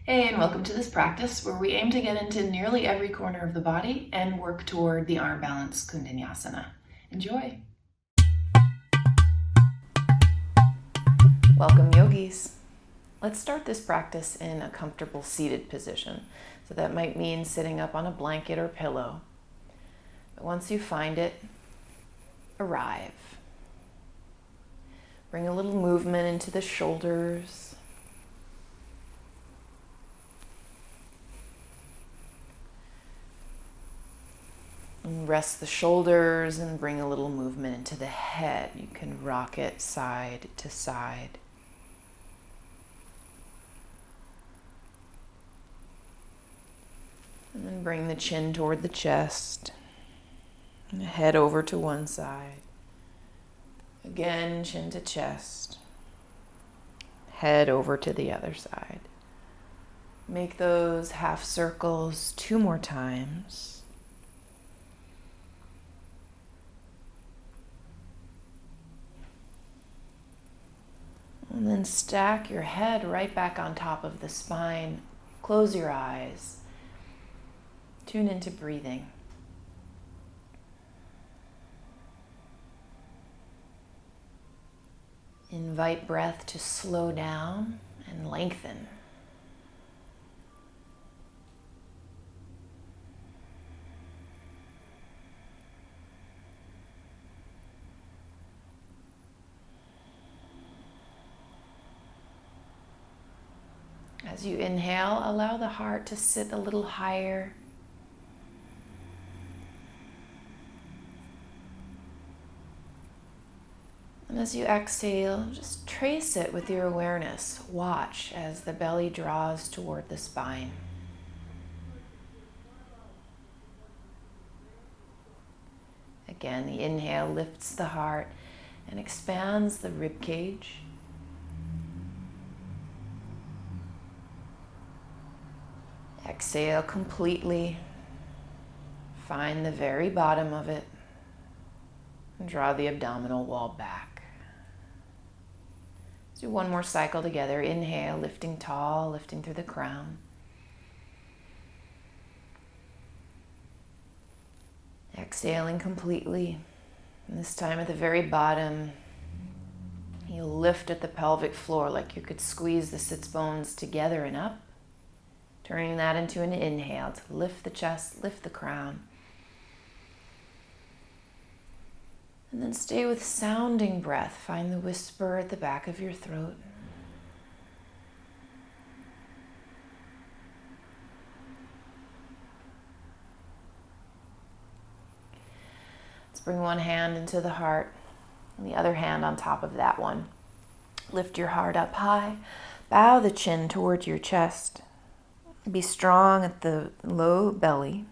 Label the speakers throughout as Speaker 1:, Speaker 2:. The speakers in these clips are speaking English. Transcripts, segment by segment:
Speaker 1: Hey, and welcome to this practice where we aim to get into nearly every corner of the body and work toward the arm balance Koundinyasana. Enjoy! Welcome, Yogis. Let's start this practice in a comfortable seated position. So that might mean sitting up on a blanket or pillow. But once you find it, arrive. Bring a little movement into the shoulders. And rest the shoulders and bring a little movement into the head. You can rock it side to side. And then bring the chin toward the chest. And the head over to one side. Again, chin to chest. Head over to the other side. Make those half circles 2 more times. And then stack your head right back on top of the spine. Close your eyes. Tune into breathing. Invite breath to slow down and lengthen. As you inhale, allow the heart to sit a little higher. And as you exhale, just trace it with your awareness. Watch as the belly draws toward the spine. Again, the inhale lifts the heart and expands the rib cage. Exhale completely. Find the very bottom of it and draw the abdominal wall back. Let's do one more cycle together. Inhale, lifting tall, lifting through the crown. Exhaling completely. And this time at the very bottom, you'll lift at the pelvic floor like you could squeeze the sits bones together and up. Turning that into an inhale to lift the chest, lift the crown. And then stay with sounding breath. Find the whisper at the back of your throat. Let's bring one hand into the heart and the other hand on top of that one. Lift your heart up high. Bow the chin toward your chest. Be strong at the low belly.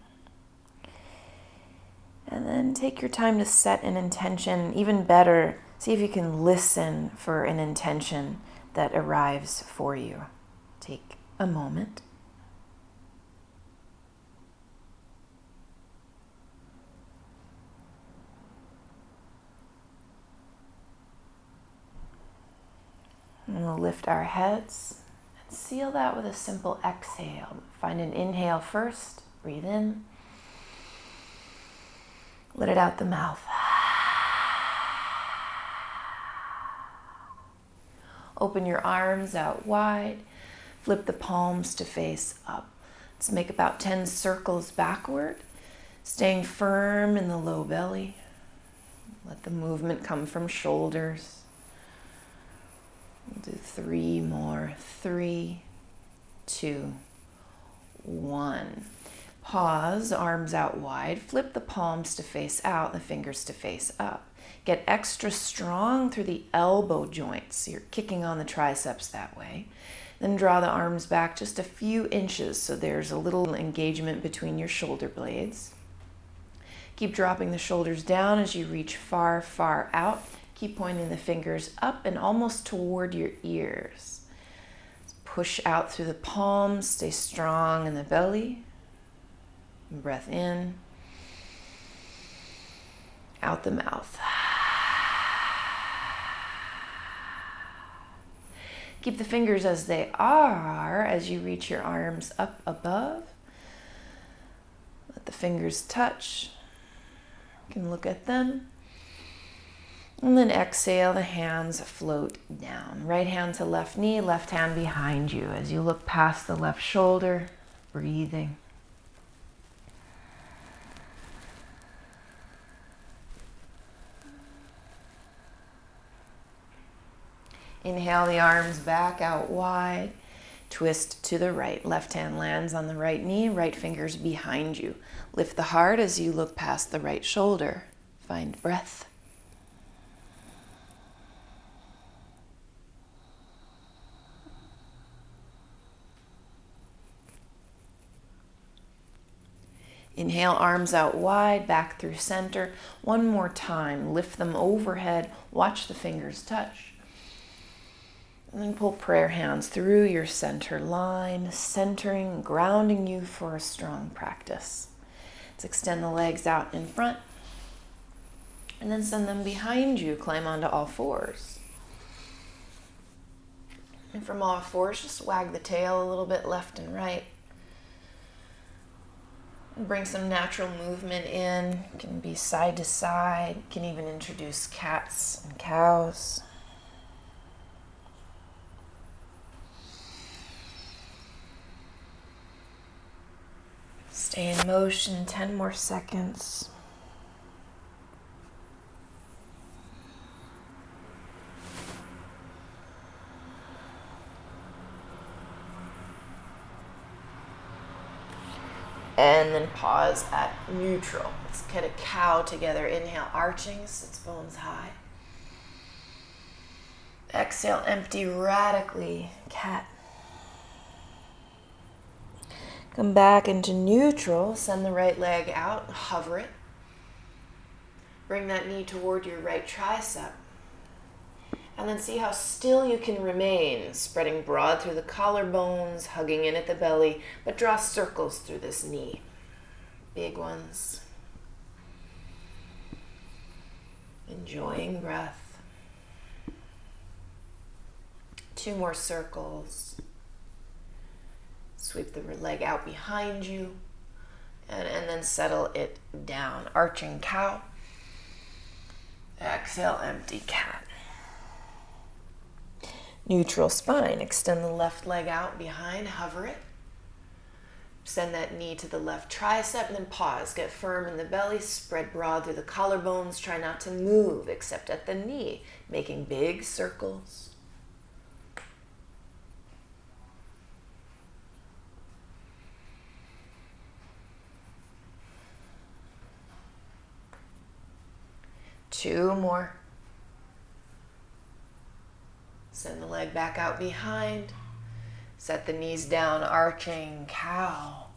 Speaker 1: And then take your time to set an intention. Even better, see if you can listen for an intention that arrives for you. Take a moment. And we'll lift our heads. Seal that with a simple exhale. Find an inhale first. Breathe in. Let it out the mouth. Open your arms out wide. Flip the palms to face up. Let's make about 10 circles backward, staying firm in the low belly. Let the movement come from shoulders. We'll do 3 more. 3, 2, 1. Pause, arms out wide. Flip the palms to face out, the fingers to face up. Get extra strong through the elbow joints. You're kicking on the triceps that way. Then draw the arms back just a few inches so there's a little engagement between your shoulder blades. Keep dropping the shoulders down as you reach far, far out. Keep pointing the fingers up and almost toward your ears. Push out through the palms, stay strong in the belly. Breath in, out the mouth. Keep the fingers as they are as you reach your arms up above. Let the fingers touch. You can look at them. And then exhale, the hands float down. Right hand to left knee, left hand behind you as you look past the left shoulder, breathing. Inhale the arms back out wide. Twist to the right. Left hand lands on the right knee, right fingers behind you. Lift the heart as you look past the right shoulder. Find breath. Inhale, arms out wide, back through center. One more time. Lift them overhead. Watch the fingers touch. And then pull prayer hands through your center line, centering, grounding you for a strong practice. Let's extend the legs out in front. And then send them behind you. Climb onto all fours. And from all fours, just wag the tail a little bit left and right. Bring some natural movement in. It can be side to side. You can even introduce cats and cows. Stay in motion, 10 more seconds. And then pause at neutral. Let's get a cow together. Inhale, arching, sits bones high. Exhale, empty radically, cat. Come back into neutral. Send the right leg out, hover it. Bring that knee toward your right tricep. And then see how still you can remain, spreading broad through the collarbones, hugging in at the belly, but draw circles through this knee. Big ones. Enjoying breath. 2 more circles. Sweep the leg out behind you, and then settle it down. Arching cow. Exhale, empty cat. Neutral spine. Extend the left leg out behind, hover it. Send that knee to the left tricep and then pause. Get firm in the belly, spread broad through the collarbones. Try not to move except at the knee, making big circles. Two more. Send the leg back out behind. Set the knees down, arching cow.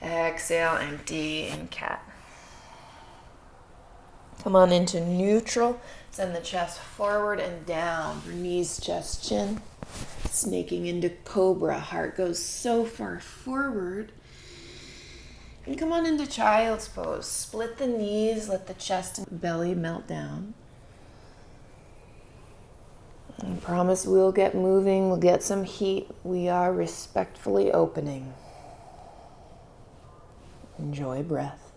Speaker 1: Exhale, empty, and cat. Come on into neutral. Send the chest forward and down. Knees, chest, chin. Snaking into cobra. Heart goes so far forward. And come on into child's pose. Split the knees, let the chest and belly melt down. I promise we'll get moving, we'll get some heat. We are respectfully opening. Enjoy breath.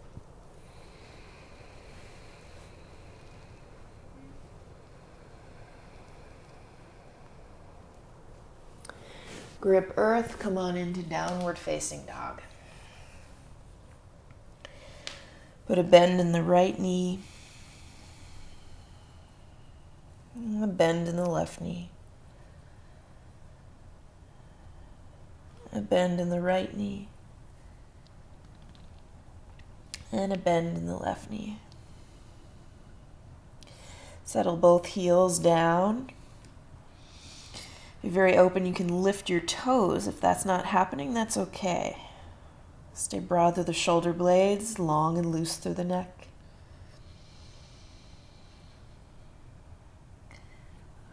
Speaker 1: Grip earth, come on into downward facing dog. Put a bend in the right knee. A bend in the left knee. A bend in the right knee. And a bend in the left knee. Settle both heels down. Be very open. You can lift your toes. If that's not happening, that's okay. Stay broad through the shoulder blades, long and loose through the neck.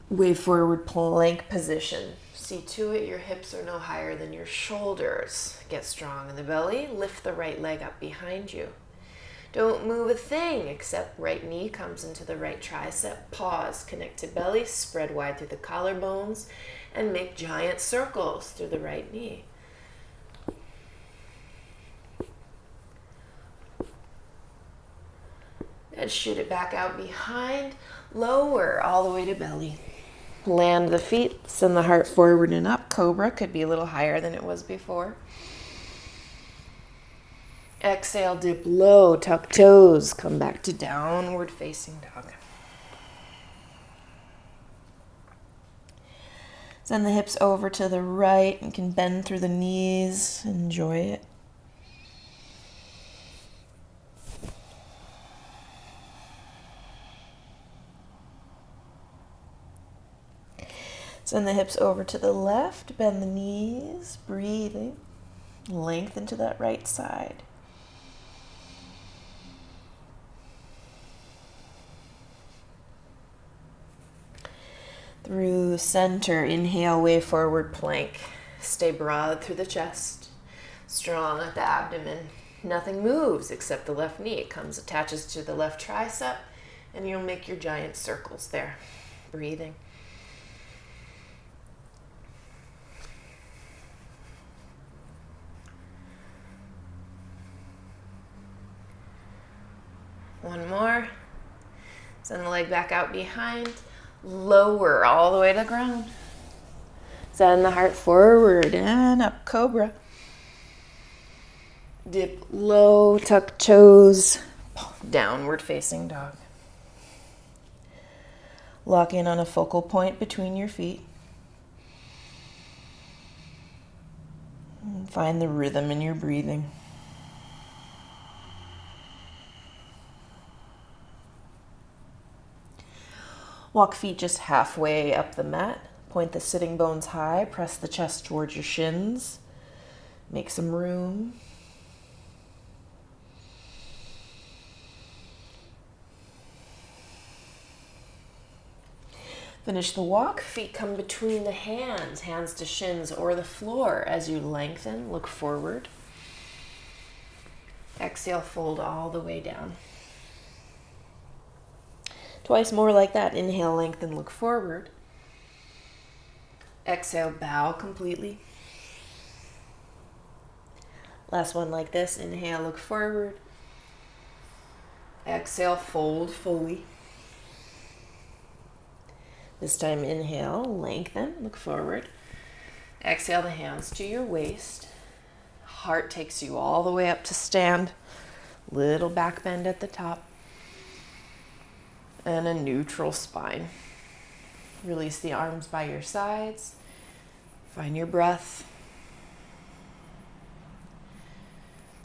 Speaker 1: Wave forward plank position. See to it your hips are no higher than your shoulders. Get strong in the belly. Lift the right leg up behind you. Don't move a thing except right knee comes into the right tricep. Pause, connect to belly, spread wide through the collarbones, and make giant circles through the right knee. And shoot it back out behind. Lower all the way to belly. Land the feet, send the heart forward and up. Cobra could be a little higher than it was before. Exhale, dip low, tuck toes, come back to downward facing dog. Send the hips over to the right. You can bend through the knees, enjoy it. Send the hips over to the left, bend the knees, breathing, lengthen to that right side. Through center, inhale, way forward plank. Stay broad through the chest, strong at the abdomen. Nothing moves except the left knee. It comes, attaches to the left tricep, and you'll make your giant circles there. Breathing. One more. Send the leg back out behind. Lower all the way to the ground. Send the heart forward and up, cobra. Dip low, tuck toes, downward facing dog. Lock in on a focal point between your feet. And find the rhythm in your breathing. Walk feet just halfway up the mat. Point the sitting bones high. Press the chest towards your shins. Make some room. Finish the walk. Feet come between the hands. Hands to shins or the floor. As you lengthen, look forward. Exhale, fold all the way down. Twice more like that. Inhale, lengthen, look forward. Exhale, bow completely. Last one like this. Inhale, look forward. Exhale, fold fully. This time, inhale, lengthen, look forward. Exhale the hands to your waist. Heart takes you all the way up to stand. Little back bend at the top. And a neutral spine. Release the arms by your sides. Find your breath.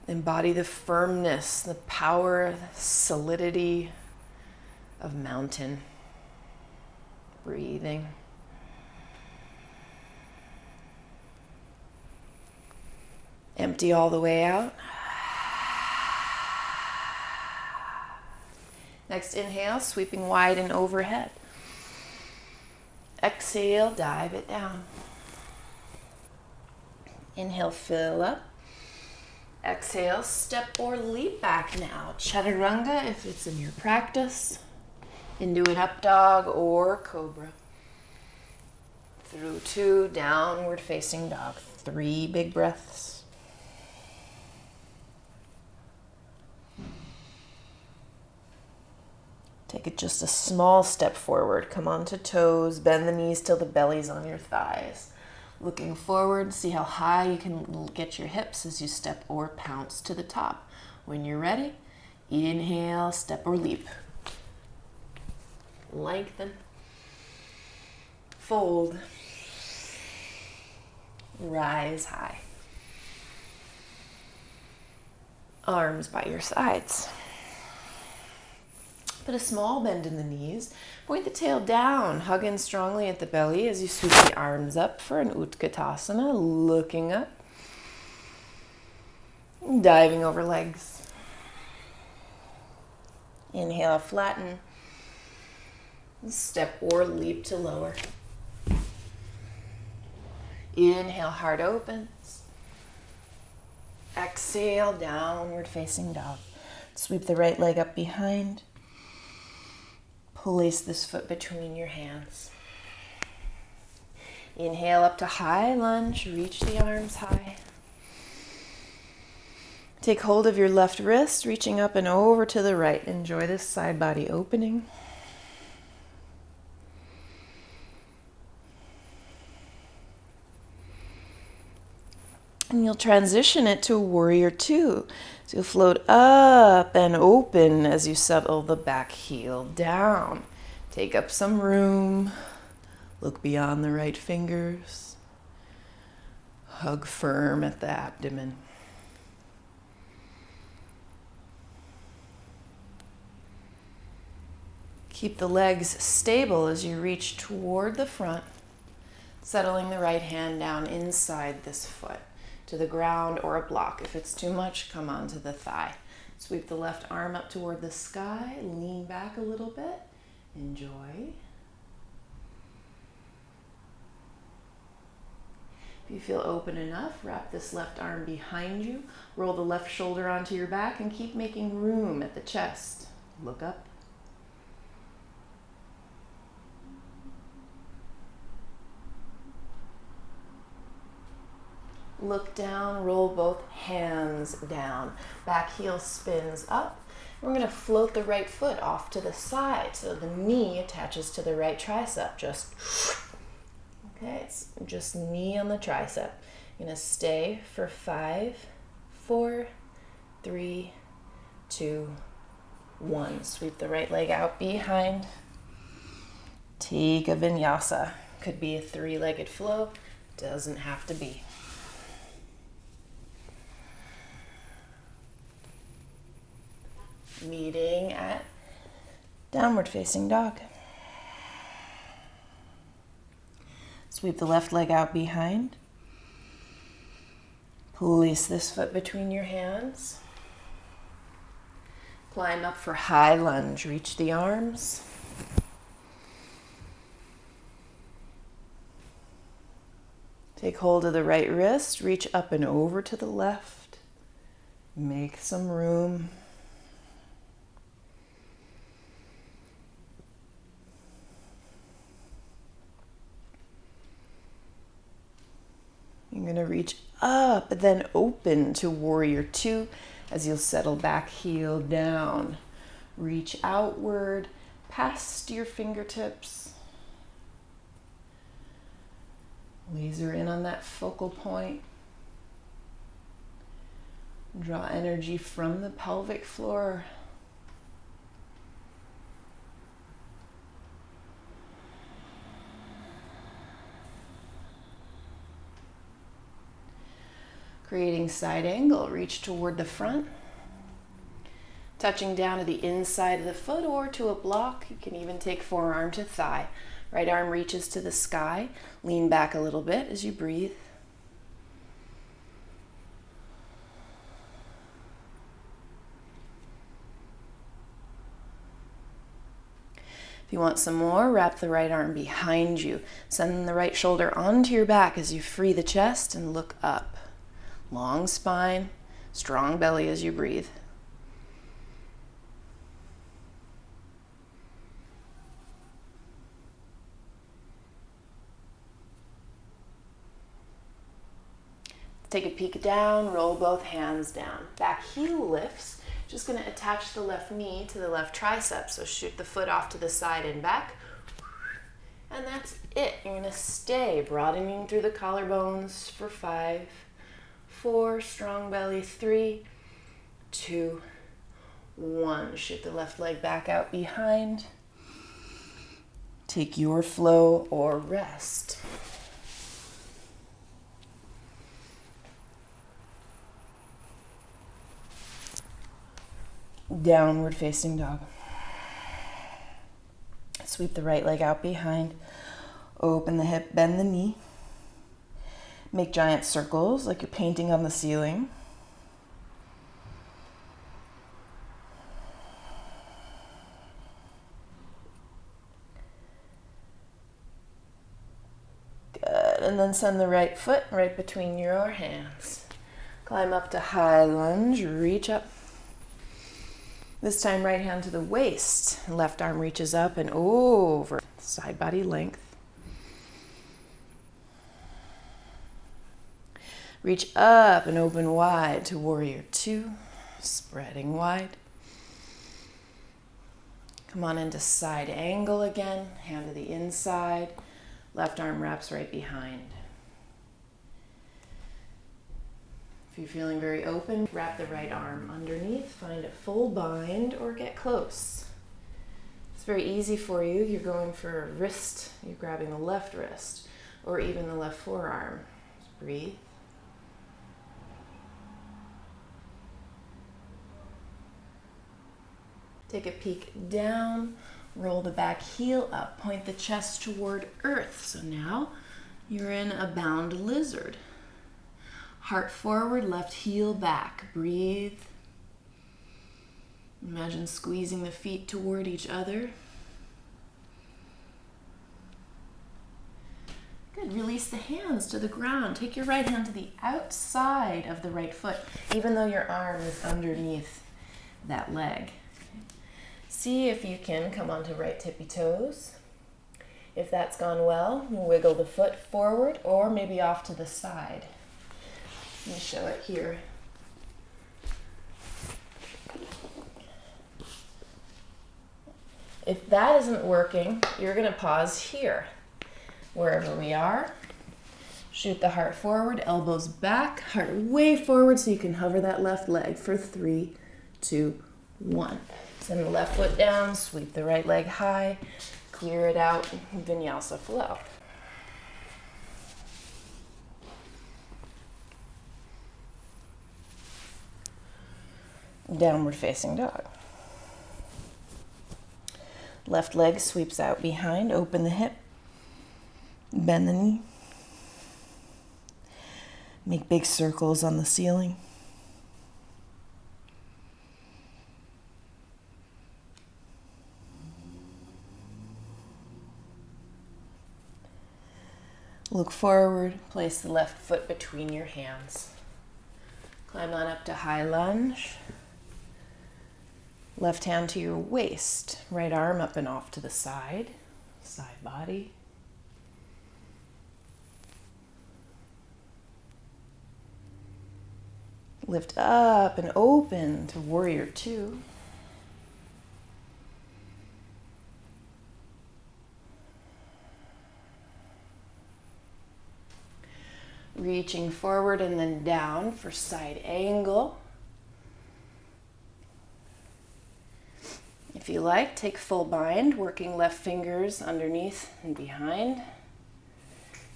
Speaker 1: Embody the firmness, the power, the solidity of mountain. Breathing. Empty all the way out. Next inhale, sweeping wide and overhead. Exhale, dive it down. Inhale, fill up. Exhale, step or leap back now. Chaturanga if it's in your practice. Into an up dog or cobra. Through two, downward facing dog. 3 big breaths. Take it just a small step forward. Come onto toes, bend the knees till the belly's on your thighs. Looking forward, see how high you can get your hips as you step or pounce to the top. When you're ready, inhale, step or leap. Lengthen. Fold. Rise high. Arms by your sides. Put a small bend in the knees. Point the tail down. Hug in strongly at the belly as you sweep the arms up for an Utkatasana. Looking up. Diving over legs. Inhale, flatten. Step or leap to lower. Inhale, heart opens. Exhale, downward facing dog. Sweep the right leg up behind. Place this foot between your hands. Inhale up to high lunge. Reach the arms high. Take hold of your left wrist, reaching up and over to the right. Enjoy this side body opening. And you'll transition it to warrior two. So you'll float up and open as you settle the back heel down. Take up some room. Look beyond the right fingers. Hug firm at the abdomen. Keep the legs stable as you reach toward the front, settling the right hand down inside this foot to the ground or a block. If it's too much, come onto the thigh. Sweep the left arm up toward the sky, lean back a little bit. Enjoy. If you feel open enough, wrap this left arm behind you, roll the left shoulder onto your back, and keep making room at the chest. Look up. Look down, roll both hands down. Back heel spins up. We're going to float the right foot off to the side so the knee attaches to the right tricep. Okay, it's just knee on the tricep. You're going to stay for 5, 4, 3, 2, 1. Sweep the right leg out behind. Take a vinyasa. Could be a 3-legged flow. Doesn't have to be. Meeting at downward facing dog. Sweep the left leg out behind. Place this foot between your hands. Climb up for high lunge. Reach the arms. Take hold of the right wrist. Reach up and over to the left. Make some room. You're going to reach up, then open to warrior two as you'll settle back, heel down. Reach outward, past your fingertips. Laser in on that focal point. Draw energy from the pelvic floor. Creating side angle, reach toward the front. Touching down to the inside of the foot or to a block. You can even take forearm to thigh. Right arm reaches to the sky. Lean back a little bit as you breathe. If you want some more, wrap the right arm behind you. Send the right shoulder onto your back as you free the chest and look up. Long spine, strong belly as you breathe. Take a peek down, roll both hands down. Back heel lifts. Just going to attach the left knee to the left tricep. So shoot the foot off to the side and back. And that's it. You're going to stay broadening through the collarbones for 5, 4, strong belly, 3, 2, 1. Shoot the left leg back out behind. Take your flow or rest. Downward facing dog. Sweep the right leg out behind. Open the hip, bend the knee. Make giant circles like you're painting on the ceiling. Good. And then send the right foot right between your hands. Climb up to high lunge, reach up. This time, right hand to the waist. Left arm reaches up and over. Side body length. Reach up and open wide to warrior two. Spreading wide. Come on into side angle again. Hand to the inside. Left arm wraps right behind. If you're feeling very open, wrap the right arm underneath. Find a full bind or get close. It's very easy for you. You're going for a wrist. You're grabbing the left wrist or even the left forearm. Just breathe. Take a peek down, roll the back heel up, point the chest toward earth. So now you're in a bound lizard. Heart forward, left heel back. Breathe. Imagine squeezing the feet toward each other. Good. Release the hands to the ground. Take your right hand to the outside of the right foot, even though your arm is underneath that leg. See if you can come onto right tippy toes. If that's gone well, wiggle the foot forward or maybe off to the side. Let me show it here. If that isn't working, you're going to pause here. Wherever we are, shoot the heart forward, elbows back, heart way forward so you can hover that left leg for 3, 2, 1. Send the left foot down, sweep the right leg high, clear it out, Vinyasa flow. Downward facing dog. Left leg sweeps out behind, open the hip, bend the knee. Make big circles on the ceiling. Look forward, place the left foot between your hands. Climb on up to high lunge. Left hand to your waist, right arm up and off to the side, side body. Lift up and open to warrior two. Reaching forward and then down for side angle. If you like, take full bind, working left fingers underneath and behind. You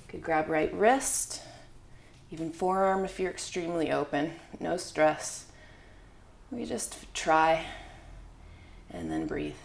Speaker 1: could grab right wrist, even forearm if you're extremely open. No stress. We just try and then breathe.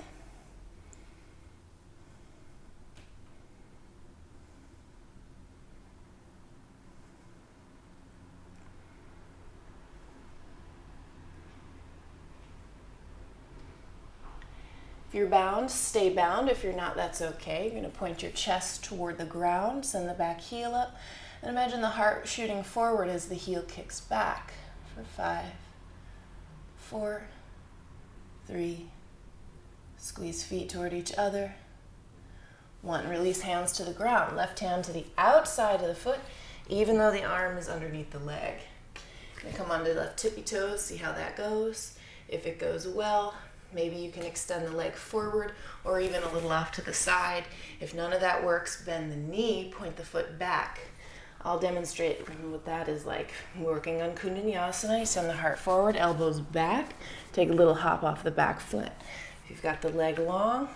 Speaker 1: If you're bound, stay bound. If you're not, that's okay. You're going to point your chest toward the ground, send the back heel up, and imagine the heart shooting forward as the heel kicks back for 5, 4, 3. Squeeze feet toward each other. 1. Release hands to the ground. Left hand to the outside of the foot, even though the arm is underneath the leg. Going to come onto the left tippy toes, see how that goes. If it goes well, maybe you can extend the leg forward or even a little off to the side. If none of that works, bend the knee, point the foot back. I'll demonstrate what that is like. Working on Koundinyasana, you send the heart forward, elbows back, take a little hop off the back foot. If you've got the leg long,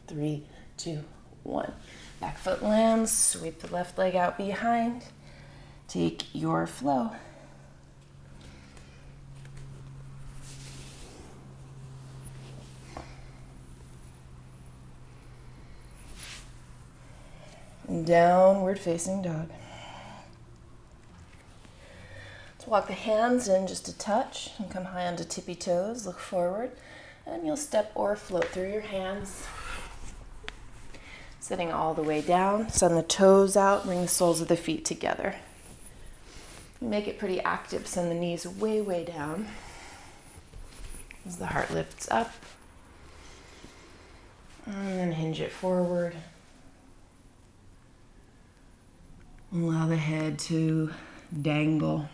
Speaker 1: 3, 2, 1. Back foot lands, sweep the left leg out behind. Take your flow. Downward facing dog. Let's walk the hands in just a touch and come high onto tippy toes. Look forward and you'll step or float through your hands. Sitting all the way down. Send the toes out. Bring the soles of the feet together. Make it pretty active. Send the knees way, way down as the heart lifts up. And then hinge it forward. Allow the head to dangle.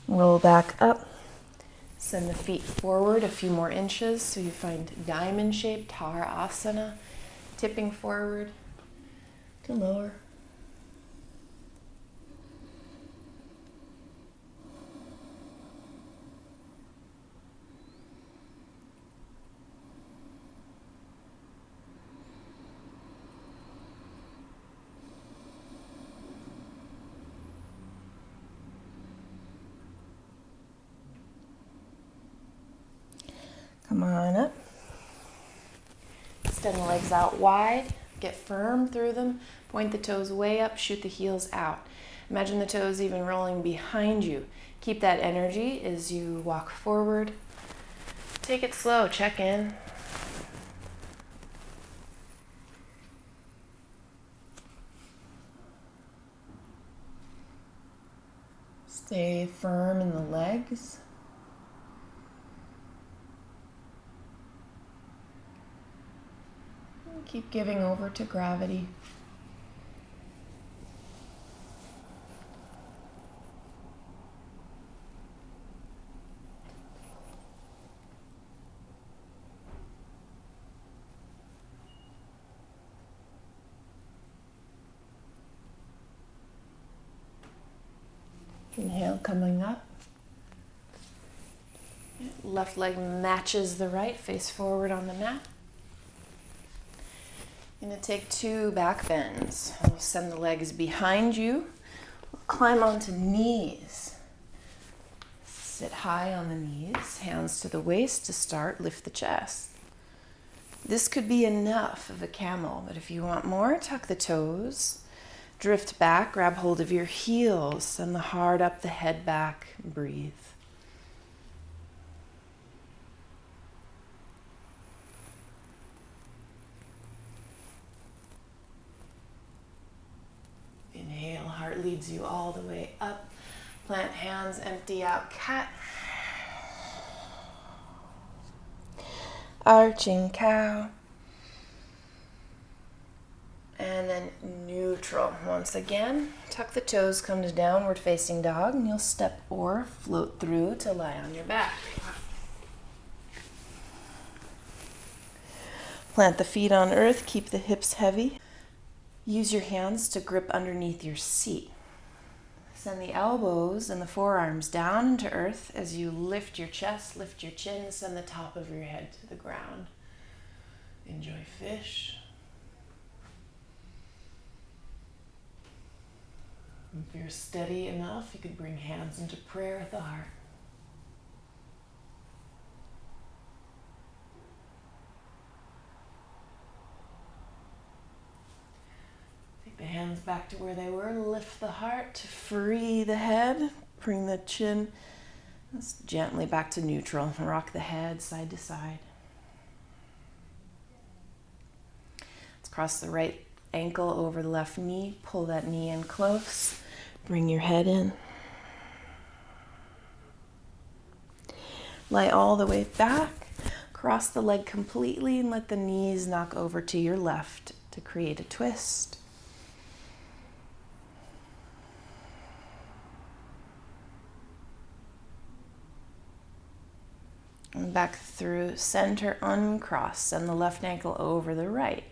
Speaker 1: Roll back up. Send the feet forward a few more inches so you find diamond shaped Asana, tipping forward to lower. Come on up. Extend the legs out wide. Get firm through them. Point the toes way up. Shoot the heels out. Imagine the toes even rolling behind you. Keep that energy as you walk forward. Take it slow. Check in. Stay firm in the legs. Keep giving over to gravity. Inhale, coming up. Left leg matches the right, face forward on the mat. You're going to take 2 back bends. We'll send the legs behind you. We'll climb onto knees. Sit high on the knees, hands to the waist to start, lift the chest. This could be enough of a camel, but if you want more, tuck the toes, drift back, grab hold of your heels, send the heart up, the head back, breathe. Inhale, heart leads you all the way up. Plant hands, empty out, cat. Arching cow. And then neutral. Once again, tuck the toes, come to downward facing dog, and you'll step or float through to lie on your back. Plant the feet on earth, keep the hips heavy. Use your hands to grip underneath your seat. Send the elbows and the forearms down into earth as you lift your chest, lift your chin, send the top of your head to the ground. Enjoy fish. If you're steady enough, you could bring hands into prayer at the heart. The hands back to where they were. Lift the heart to free the head. Bring the chin gently back to neutral. Rock the head side to side. Let's cross the right ankle over the left knee. Pull that knee in close. Bring your head in. Lie all the way back. Cross the leg completely and let the knees knock over to your left to create a twist. And back through center, uncross. Send the left ankle over the right.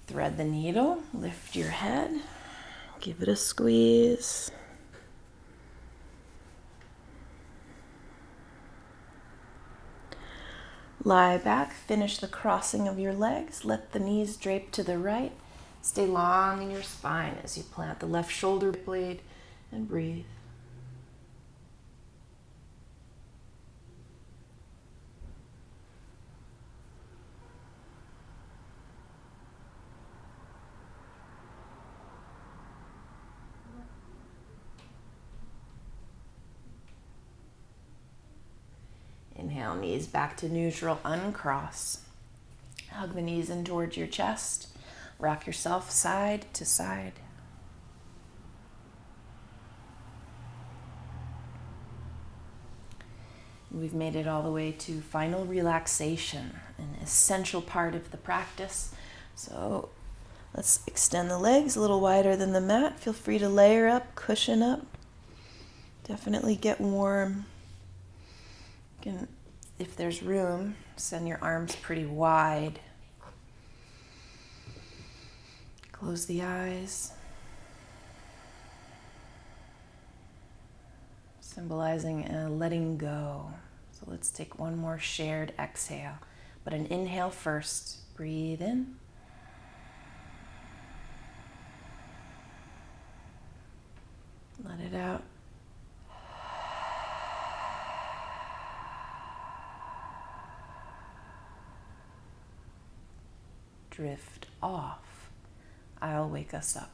Speaker 1: Thread the needle, lift your head, give it a squeeze. Lie back, finish the crossing of your legs. Let the knees drape to the right. Stay long in your spine as you plant the left shoulder blade and breathe. Inhale, knees back to neutral, uncross. Hug the knees in towards your chest. Rock yourself side to side. We've made it all the way to final relaxation, an essential part of the practice. So let's extend the legs a little wider than the mat. Feel free to layer up, cushion up. Definitely get warm. You can, if there's room, send your arms pretty wide. Close the eyes. Symbolizing a letting go. So let's take one more shared exhale, but an inhale first. Breathe in. Let it out. Drift off. I'll wake us up.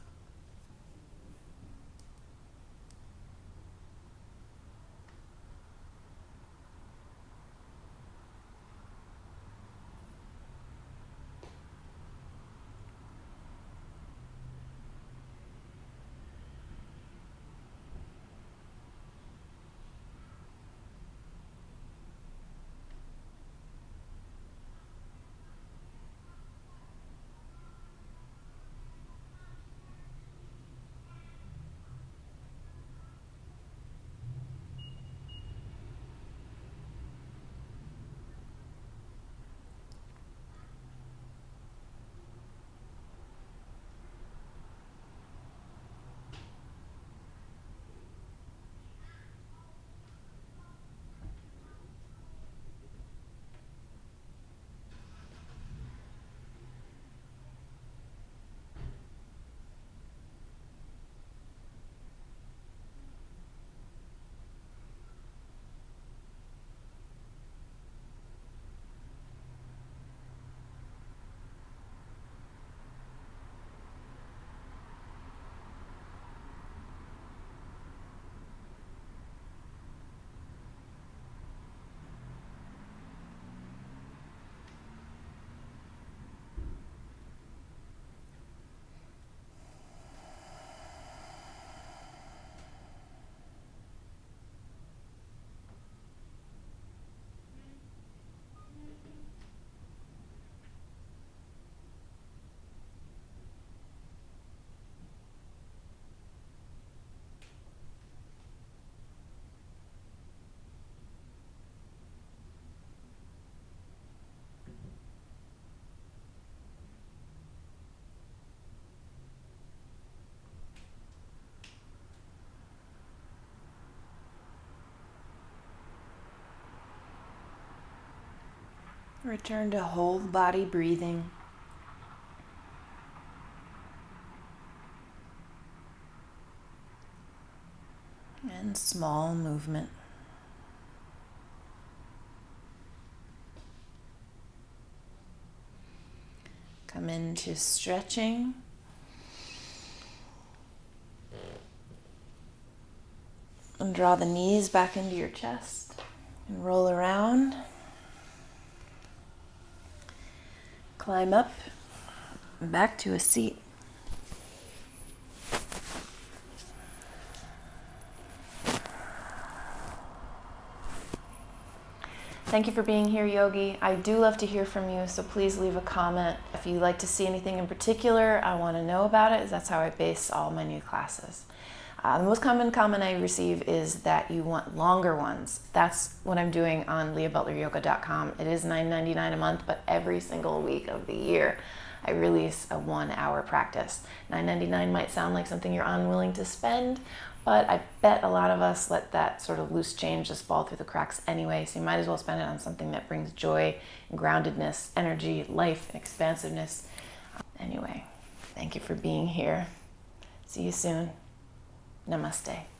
Speaker 1: Return to whole body breathing. And small movement. Come into stretching. And draw the knees back into your chest and roll around. Climb up and back to a seat. Thank you for being here, Yogi. I do love to hear from you, so please leave a comment. If you'd like to see anything in particular, I want to know about it, as that's how I base all my new classes. The most common comment I receive is that you want longer ones. That's what I'm doing on LeighaButlerYoga.com. It is $9.99 a month, but every single week of the year, I release a 1-hour practice. $9.99 might sound like something you're unwilling to spend, but I bet a lot of us let that sort of loose change just fall through the cracks anyway, so you might as well spend it on something that brings joy and groundedness, energy, life, and expansiveness. Anyway, thank you for being here. See you soon. Namaste.